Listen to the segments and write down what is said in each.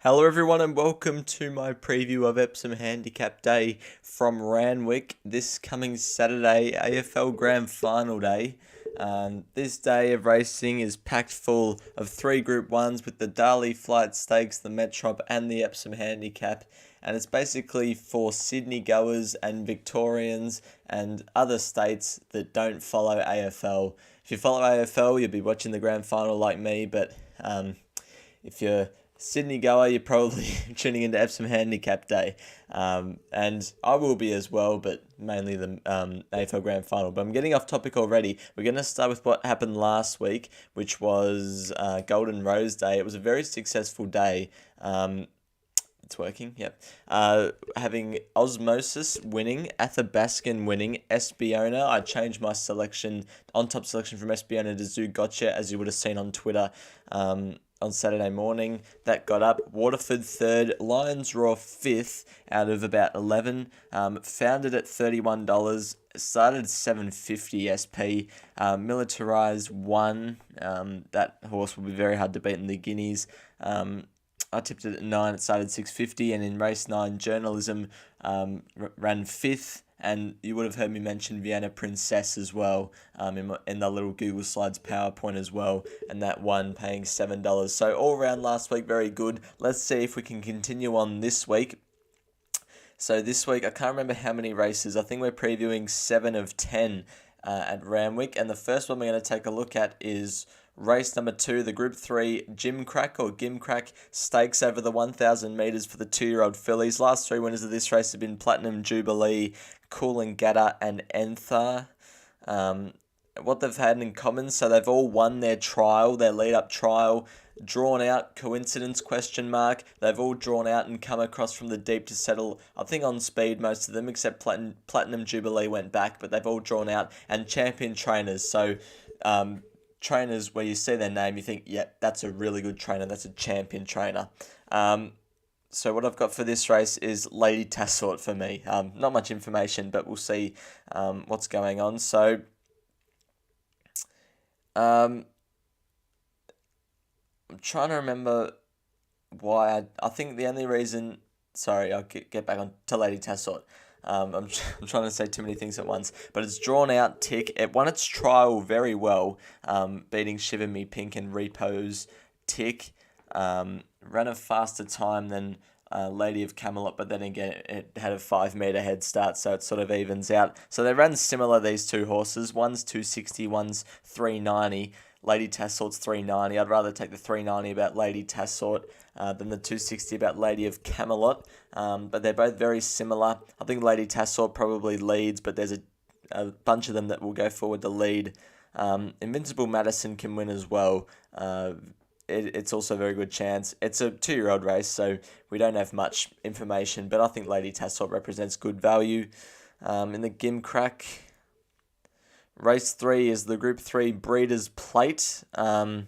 Hello everyone and welcome to my preview of Epsom Handicap Day from Randwick this coming Saturday, AFL Grand Final Day. This day of racing is packed full of three Group 1s with the Darley Flight Stakes, the Metrop and the Epsom Handicap. And it's basically for Sydney goers and Victorians and other states that don't follow AFL. If you follow AFL, you'll be watching the Grand Final like me, but if you're Sydney goer, you're probably tuning into Epsom Handicap Day. And I will be as well, but mainly the AFL Grand Final. But I'm getting off topic already. We're going to start with what happened last week, which was Golden Rose Day. It was a very successful day. It's working, yep. Having Osmosis winning, Athabascan winning, Espiona. I changed my selection, on-top selection from Espiona to Zoo Gotcha, as you would have seen on Twitter on Saturday morning. That got up. Waterford third, Lions Raw fifth out of about 11. Found it at $31. Started $7.50 SP. Militarized won. That horse will be very hard to beat in the Guineas. I tipped it at 9. It started $6.50, and in race 9, Journalism ran 5th. And you would have heard me mention Vienna Princess as well in the little Google Slides PowerPoint as well. And that one paying $7. So all around last week, very good. Let's see if we can continue on this week. So this week, I can't remember how many races. I think we're previewing 7 of 10 at Randwick. And the first one we're going to take a look at is race number 2, the Group 3 Gimcrack Stakes over the 1,000 metres for the 2-year-old fillies. Last 3 winners of this race have been Platinum Jubilee, Coolangatta and Enthar. What they've had in common, so they've all won their trial, their lead-up trial, drawn out, coincidence, question mark. They've all drawn out and come across from the deep to settle, I think on speed, most of them, except Platinum Jubilee went back, but they've all drawn out, and champion trainers. So trainers where you see their name, you think, yeah, that's a really good trainer, that's a champion trainer. So what I've got for this race is Lady Tassort for me. Not much information, but we'll see what's going on. So I'm trying to remember why. I think the only reason... Sorry, I'll get back on to Lady Tassort. I'm trying to say too many things at once, but it's drawn out tick. It won its trial very well, beating Shiver Me Pink and Repose tick. Ran a faster time than Lady of Camelot, but then again, it had a 5 metre head start, so it sort of evens out. So they ran similar, these two horses. One's 260, one's 390. Lady Tassort's 390. I'd rather take the 390 about Lady Tassort than the 260 about Lady of Camelot. But they're both very similar. I think Lady Tassort probably leads, but there's a bunch of them that will go forward to lead. Invincible Madison can win as well. It's also a very good chance. It's a 2-year-old race, so we don't have much information, but I think Lady Tassort represents good value. In the Gimcrack, race 3 is the Group 3 Breeders' Plate over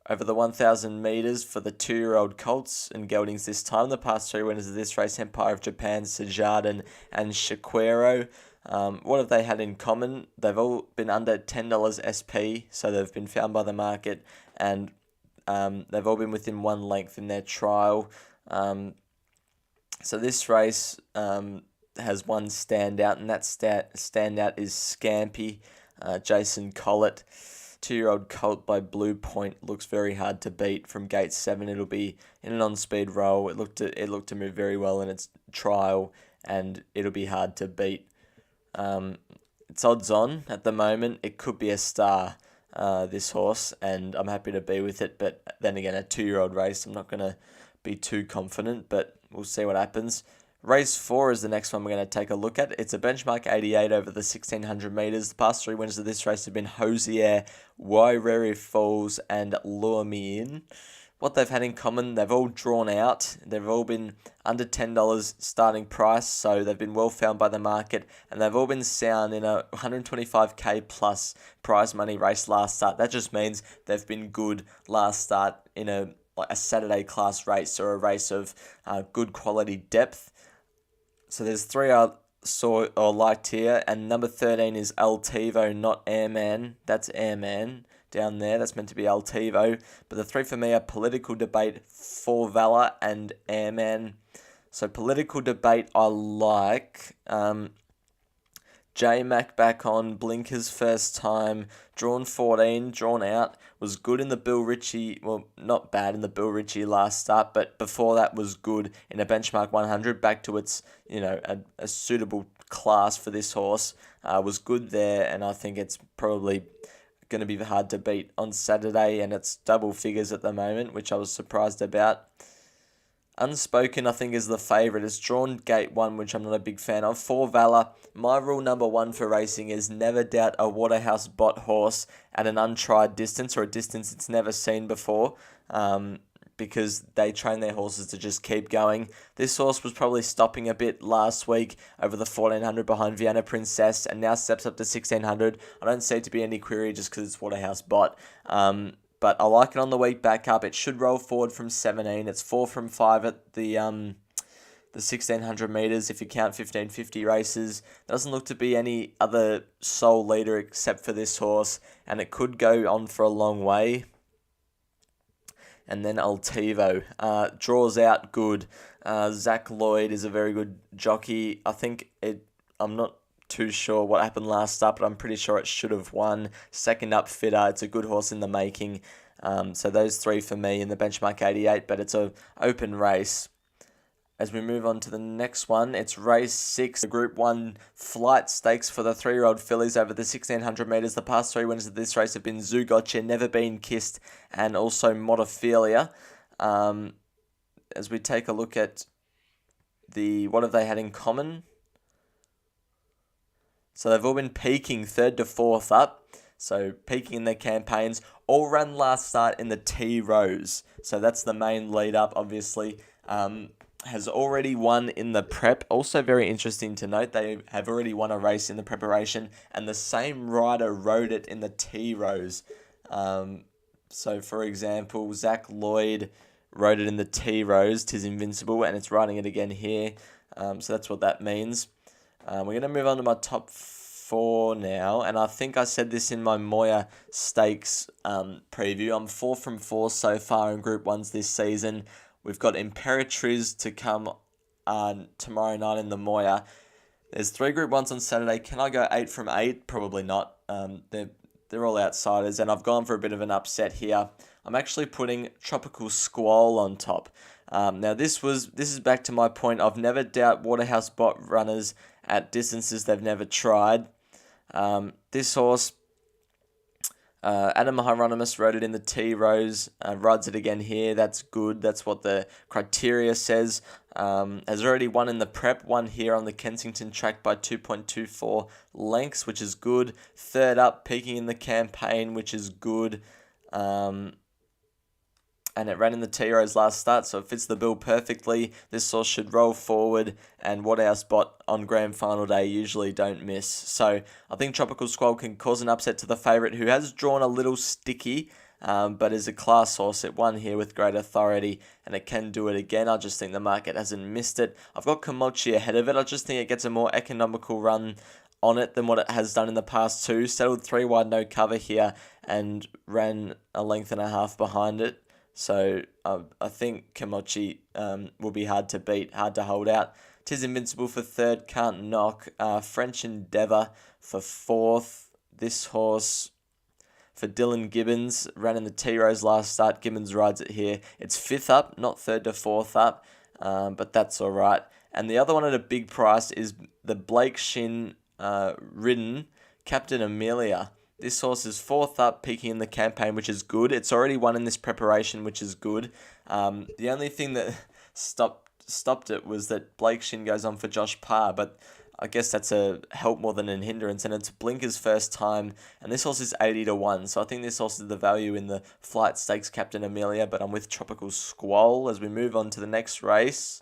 the 1,000 metres for the 2-year-old colts and geldings this time. The past 3 winners of this race, Empire of Japan, Sajardin and Shaquero. What have they had in common? They've all been under $10 SP, so they've been found by the market, and they've all been within 1 length in their trial. So this race has one standout, and that standout is Scampy, Jason Collett. 2-year-old colt by Blue Point looks very hard to beat from gate 7. It'll be in an on-speed roll. It looked to move very well in its trial, and it'll be hard to beat. It's odds on at the moment. It could be a star, this horse, and I'm happy to be with it. But then again, a 2-year-old race, I'm not going to be too confident, but we'll see what happens. Race 4 is the next one we're going to take a look at. It's a benchmark 88 over the 1,600 metres. The past 3 winners of this race have been Hosier, Wairere Falls, and Lure Me In. What they've had in common, they've all drawn out. They've all been under $10 starting price, so they've been well found by the market, and they've all been sound in a 125k plus prize money race last start. That just means they've been good last start in a Saturday class race, or a race of good quality depth. So there's 3 liked here, and number 13 is Altivo, not Airman. That's Airman. down there. That's meant to be Altivo. But the 3 for me are Political Debate, For Valor, and Airman. So Political Debate I like. J-Mac back on, Blinkers first time, drawn 14, drawn out, was good in the Bill Ritchie, well, not bad in the Bill Ritchie last start, but before that was good in a benchmark 100, back to its, a suitable class for this horse, was good there, and I think it's probably going to be hard to beat on Saturday, and it's double figures at the moment, which I was surprised about. Unspoken, I think, is the favourite. It's drawn gate 1, which I'm not a big fan of. For Valor, my rule number 1 for racing is never doubt a Waterhouse Bott horse at an untried distance, or a distance it's never seen before, because they train their horses to just keep going. This horse was probably stopping a bit last week over the 1400 behind Vienna Princess, and now steps up to 1600. I don't see it to be any query just because it's Waterhouse Bott. But I like it on the week back up. It should roll forward from 17. It's 4 from 5 at the 1600 metres if you count 1550 races. Doesn't look to be any other sole leader except for this horse, and it could go on for a long way. And then Altivo draws out good. Zach Lloyd is a very good jockey. I'm not too sure what happened last start, but I'm pretty sure it should have won. Second up fitter. It's a good horse in the making. So those 3 for me in the benchmark 88, but it's a open race. As we move on to the next one, it's race 6, the Group 1 flight stakes for the 3-year-old fillies over the 1600 metres. The past 3 winners of this race have been Zougotcha, Never Been Kissed, and also Motophilia. As we take a look at what have they had in common? So they've all been peaking 3rd to 4th up. So peaking in their campaigns. All ran last start in the T rows. So that's the main lead up, obviously. Has already won in the prep. Also very interesting to note, they have already won a race in the preparation, and the same rider rode it in the T rows. So for example, Zach Lloyd rode it in the T rows, 'Tis Invincible, and it's riding it again here. So that's what that means. We're going to move on to my top 4 now, and I think I said this in my Moya Stakes preview. I'm 4 from 4 so far in Group 1s this season. We've got Imperatriz to come tomorrow night in the Moya. There's 3 Group 1s on Saturday. Can I go 8 from 8? Probably not. They're all outsiders, and I've gone for a bit of an upset here. I'm actually putting Tropical Squall on top. Now this is back to my point of never doubt Waterhouse Bott runners at distances they've never tried. This horse, Adam Hieronymus rode it in the T rows, rides it again here. That's good. That's what the criteria says. Has already won in the prep, won here on the Kensington track by 2.24 lengths, which is good. 3rd up, peaking in the campaign, which is good. And it ran in the T-Rows last start, so it fits the bill perfectly. This horse should roll forward, and Waterhouse Bott on grand final day usually don't miss. So I think Tropical Squall can cause an upset to the favourite, who has drawn a little sticky, but is a class horse. It won here with great authority, and it can do it again. I just think the market hasn't missed it. I've got Komochi ahead of it. I just think it gets a more economical run on it than what it has done in the past 2. Settled 3 wide, no cover here, and ran a length and a half behind it. So I think Komochi will be hard to beat, hard to hold out. 'Tis Invincible for 3rd, can't knock. French Endeavour for 4th. This horse for Dylan Gibbons ran in the T-Rows last start. Gibbons rides it here. It's 5th up, not 3rd to 4th up, but that's all right. And the other one at a big price is the Blake Shin ridden Captain Amelia. This horse is 4th up, peaking in the campaign, which is good. It's already won in this preparation, which is good. The only thing that stopped it was that Blake Shin goes on for Josh Parr, but I guess that's a help more than a hindrance, and it's Blinker's first time, and this horse is 80 to 1, so I think this horse is the value in the Flight Stakes Captain Amelia, but I'm with Tropical Squall. As we move on to the next race.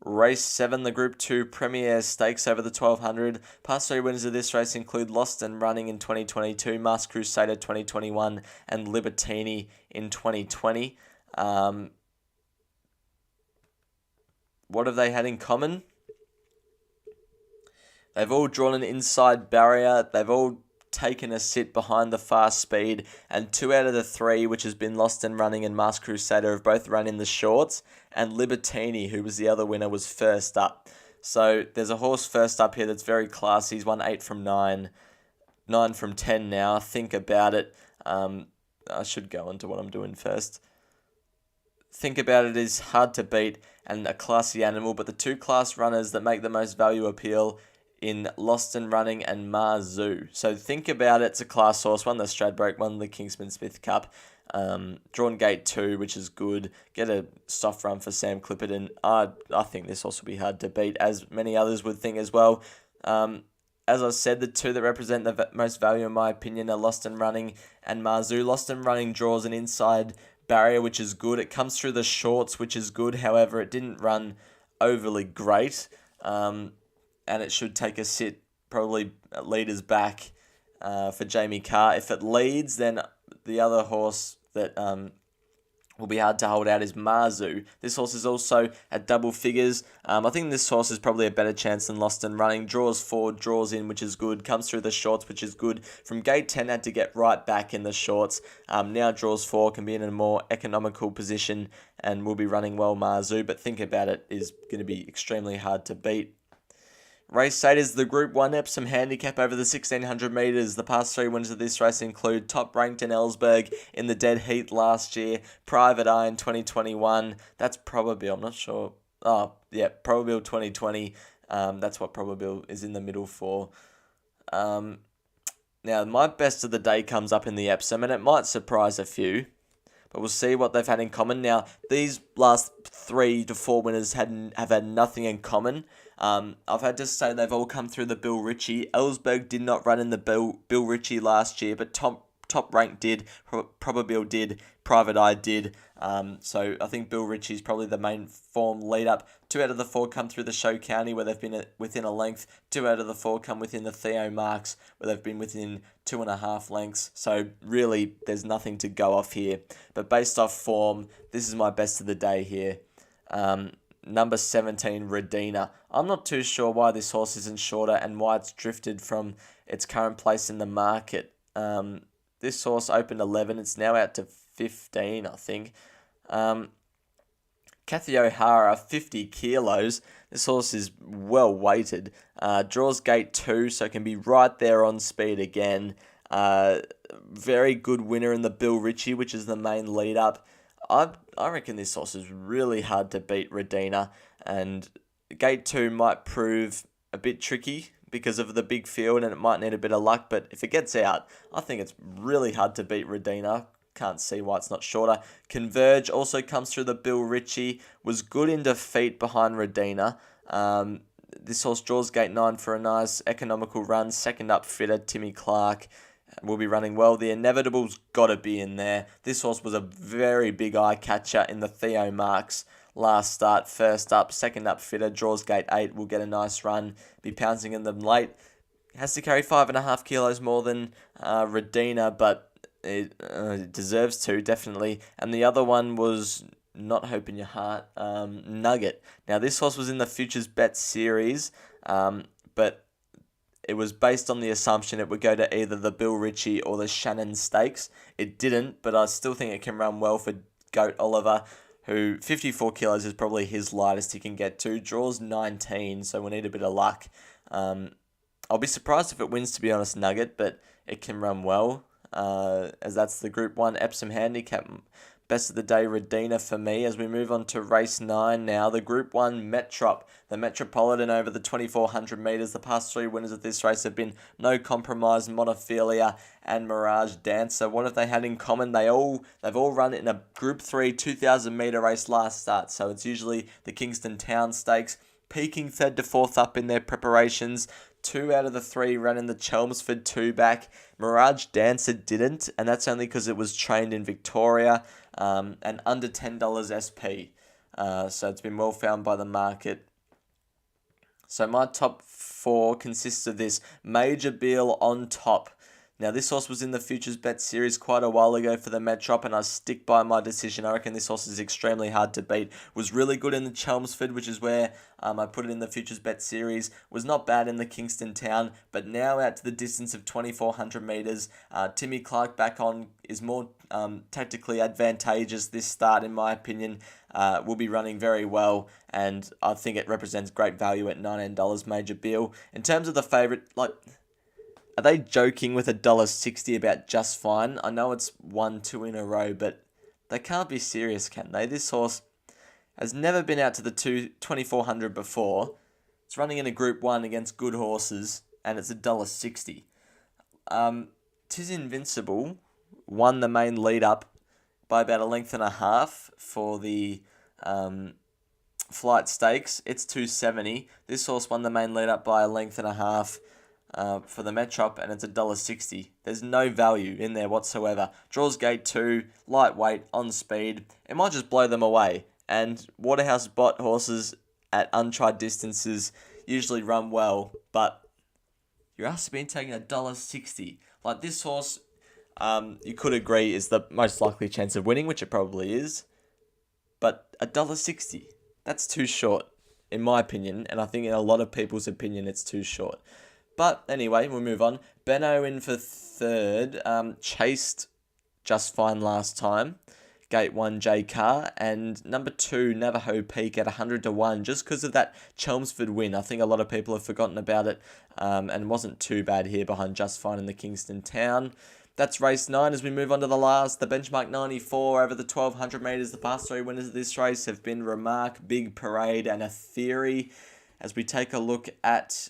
Race 7, the Group 2 Premier Stakes over the 1200. Past 3 winners of this race include Lost and Running in 2022, Masked Crusader 2021, and Libertini in 2020. What have they had in common? They've all drawn an inside barrier. They've all taken a sit behind the fast speed, and 2 out of the 3, which has been Lost and Running and Masked Crusader, have both run in the shorts, and Libertini, who was the other winner, was first up. So there's a horse first up here that's very classy. He's won 8 from 9, 9 from 10 now. Think about it. I should go on to what I'm doing first. Think About It is hard to beat and a classy animal, but the 2 class runners that make the most value appeal in Lost and Running and Marzu. So Think About It's a class horse, won the Stradbroke, won the Kingsman Smith Cup, drawn gate 2, which is good. Get a soft run for Sam Clipperton. I think this horse will be hard to beat, as many others would think as well. As I said, the 2 that represent the most value in my opinion are Lost and Running and Marzu. Lost and Running draws an inside barrier, which is good. It comes through the shorts, which is good. However, it didn't run overly great, and it should take a sit, probably leaders back for Jamie Carr. If it leads, then the other horse that will be hard to hold out is Marzu. This horse is also at double figures. I think this horse is probably a better chance than Lost and Running. Draws forward, draws in, which is good. Comes through the shorts, which is good. From gate 10, had to get right back in the shorts. Now draws 4, can be in a more economical position and will be running well, Marzu. But Think About It is going to be extremely hard to beat. Race 8 is the Group 1 Epsom Handicap over the 1600 metres. The past 3 winners of this race include Top Ranked in Ellsberg in the Dead Heat last year, Private Eye in 2021. That's Probabil, I'm not sure. Oh, yeah, Probabil 2020. That's what Probabil is in the middle for. Now, my best of the day comes up in the Epsom, and it might surprise a few, but we'll see what they've had in common. Now, these last 3 to 4 winners have had nothing in common. I've had to say they've all come through the Bill Ritchie. Ellsberg did not run in the Bill Ritchie last year, but Top Rank did, Probabil did, Private Eye did. So I think Bill Ritchie's probably the main form lead up. 2 out of the 4 come through the Show County, where they've been within a length. 2 out of the 4 come within the Theo Marks, where they've been within 2.5 lengths. So really, there's nothing to go off here. But based off form, this is my best of the day here. Number 17, Redina. I'm not too sure why this horse isn't shorter and why it's drifted from its current place in the market. This horse opened 11. It's now out to 15, I think. Kathy O'Hara, 50 kilos. This horse is well weighted. Draws gate 2, so can be right there on speed again. Very good winner in the Bill Ritchie, which is the main lead up. I reckon this horse is really hard to beat, Redina, and gate 2 might prove a bit tricky because of the big field and it might need a bit of luck, but if it gets out, I think it's really hard to beat Redina. Can't see why it's not shorter. Converge also comes through the Bill Ritchie, was good in defeat behind Redina. This horse draws gate 9 for a nice economical run. Second up fitter, Timmy Clark, will be running well. The Inevitable's got to be in there. This horse was a very big eye catcher in the Theo Marks last start. First up, second up fitter, draws gate 8, will get a nice run, be pouncing in them late. Has to carry 5.5 kilos more than Redina, but it deserves to, definitely. And the other one was Not Hope in Your Heart, Nugget. Now, this horse was in the Futures Bet series, but it was based on the assumption it would go to either the Bill Ritchie or the Shannon Stakes. It didn't, but I still think it can run well for Goat Oliver, who 54 kilos is probably his lightest he can get to. Draws 19, so we need a bit of luck. I'll be surprised if it wins, to be honest, Nugget, but it can run well, as that's the Group 1 Epsom Handicap. Best of the day, Redina for me. As we move on to race 9 now, the Group 1 Metrop, the Metropolitan over the 2400 metres. The past 3 winners of this race have been No Compromise, Montefilia, and Mirage Dancer. What have they had in common? They've all run in a Group 3 2000 metre race last start, so it's usually the Kingston Town Stakes. Peaking 3rd to 4th up in their preparations. 2 out of the 3 ran in the Chelmsford 2-back. Mirage Dancer didn't, and that's only because it was trained in Victoria, and under $10 SP. So it's been well found by the market. So my top 4 consists of this. Major Beal on top. Now, this horse was in the Futures Bet series quite a while ago for the Metrop, and I stick by my decision. I reckon this horse is extremely hard to beat. Was really good in the Chelmsford, which is where I put it in the Futures Bet series. Was not bad in the Kingston Town, but now out to the distance of 2,400 metres. Timmy Clark back on is more tactically advantageous this start, in my opinion. Will be running very well, and I think it represents great value at $19 Major Bill. In terms of the favourite, are they joking with $1.60 about Just Fine? I know it's 1-2 in a row, but they can't be serious, can they? This horse has never been out to the 2,400 before. It's running in a Group 1 against good horses, and it's $1.60. Tis Invincible won the main lead-up by about a length and a half for the Flight Stakes. It's $2.70. This horse won the main lead-up by a length and a half for the Metrop, and it's $1.60. There's no value in there whatsoever. Draws gate 2, lightweight, on speed. It might just blow them away. And Waterhouse Bot horses at untried distances usually run well, but you're asked to be taking $1.60. Like, this horse, you could agree is the most likely chance of winning, which it probably is. But $1.60, that's too short, in my opinion, and I think in a lot of people's opinion, it's too short. But anyway, we'll move on. Benno in for third. Chased Just Fine last time. Gate 1, J Car. And number 2, Navajo Peak at 100-1. Just because of that Chelmsford win. I think a lot of people have forgotten about it. And wasn't too bad here behind Just Fine in the Kingston Town. That's race 9 as we move on to the last. The benchmark 94 over the 1,200 metres. The past 3 winners of this race have been Remark, Big Parade and A Theory. As we take a look at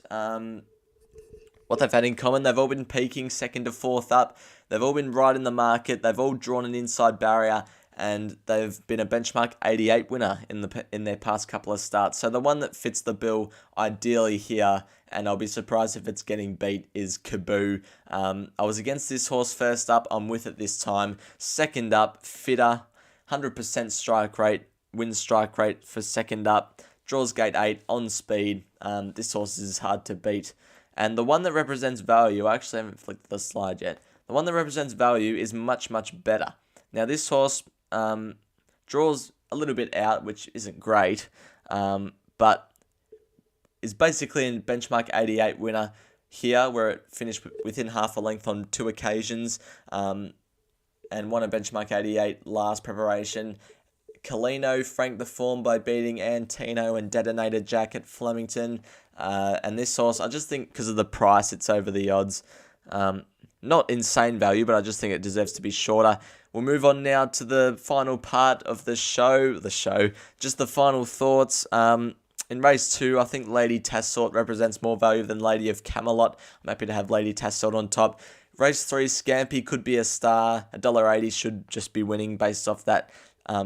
what they've had in common, they've all been peaking 2nd to 4th up. They've all been right in the market. They've all drawn an inside barrier, and they've been a benchmark 88 winner in their past couple of starts. So the one that fits the bill ideally here, and I'll be surprised if it's getting beat, is Kaboo. I was against this horse first up. I'm with it this time. Second up, Fitter, 100% strike rate, win strike rate for second up. Draws gate 8, on speed. This horse is hard to beat. And the one that represents value, I actually haven't flicked the slide yet. The one that represents value is much, much better. Now, this horse draws a little bit out, which isn't great, but is basically a benchmark 88 winner here, where it finished within half a length on 2 occasions, and won a benchmark 88 last preparation. Colino franked the form by beating Antino and Detonator Jack at Flemington. And this horse, I just think because of the price, it's over the odds. Not insane value, but I just think it deserves to be shorter. We'll move on now to the final part of the show. Just the final thoughts. In race 2, I think Lady Tassort represents more value than Lady of Camelot. I'm happy to have Lady Tassort on top. Race 3, Scampy could be a star. $1.80 should just be winning based off that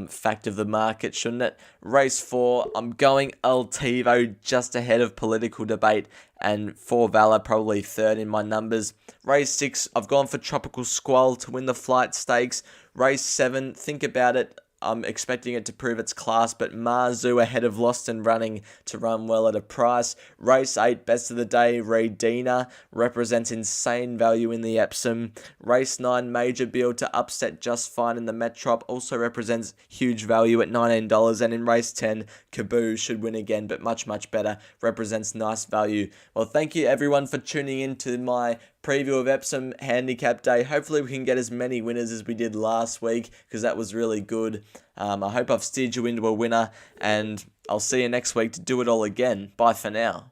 fact of the market, shouldn't it? Race 4, I'm going Altivo just ahead of Political Debate, and 4 Valor probably third in my numbers. Race 6, I've gone for Tropical Squall to win the Flight Stakes. Race 7, think about it. I'm expecting it to prove its class, but Marzu ahead of Lost and Running to run well at a price. Race 8, Best of the Day, Redina, represents insane value in the Epsom. Race 9, Major Bill to upset Just Fine in the Metrop, also represents huge value at $19. And in race 10, Kaboo should win again, but much, much better, represents nice value. Well, thank you everyone for tuning in to my preview of Epsom Handicap Day. Hopefully we can get as many winners as we did last week, because that was really good. I hope I've steered you into a winner, and I'll see you next week to do it all again. Bye for now.